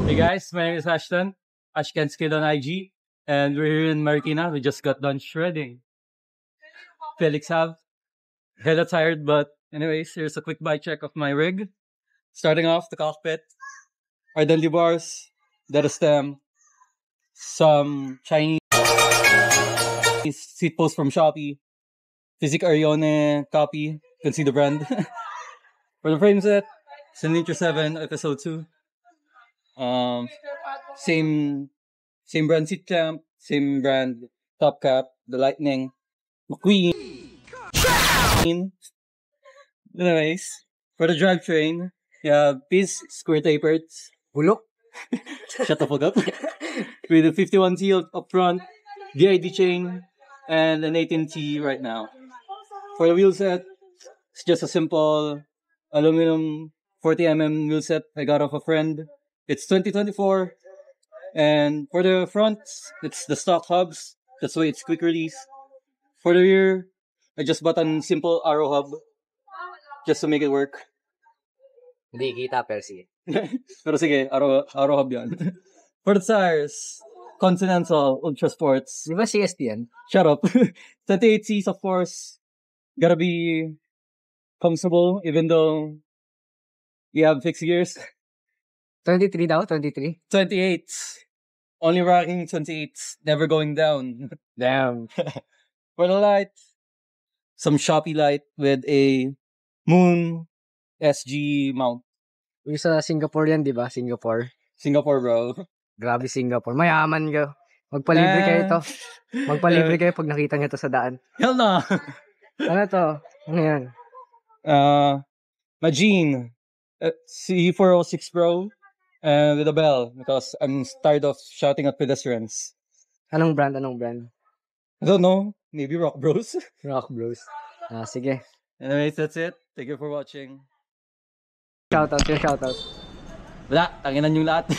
Hey guys, my name is Ashton, Ashkenskid on IG, and we're here in Marikina. We just got done shredding. Felix have hella tired, but anyways, here's a quick bike check of my rig. Starting off the cockpit, Ardently bars, data stem, some Chinese seat post from Shopee, Physic Arione copy. You can see the brand. For the frame set, Signature 7 Episode 2. Same brand seat clamp, same brand top cap, the Lightning, McQueen. Anyways, for the drivetrain, yeah, piece square tapered. Bulok. Shut the fuck up. With a 51T up front, VID chain, and an 18T right now. For the wheel set, it's just a simple aluminum 40mm wheel set I got off a friend. It's 2024. And for the front, it's the stock hubs. That's why it's quick release. For the rear, I just bought a simple arrow hub. Just to make it work. Hindi kita, pero sige. Pero sige, arrow hub yan. For the tires, Continental Ultra Sports. Di ba CST yan? Shut up. 38Cs, of course. Gotta be comfortable, even though you have fixed gears. 23 daw? 23? 28. Only rocking 28. Never going down. Damn. For the light, some Shopee light with a Moon SG mount. Yung sa Singapore yan, di ba? Singapore, bro. Grabe Singapore. Mayaman ka. Magpalibre kayo to. Magpalibre kayo pag nakita niyo to sa daan. Hell no. Ano to? Ano yan? Magine C406 Pro with a bell because I'm tired of shouting at pedestrians. Anong brand? I don't know. Maybe Rock Bros. Rock Bros. Sige. Anyways, that's it. Thank you for watching. Shoutout. Wala, tanginan yung lahat.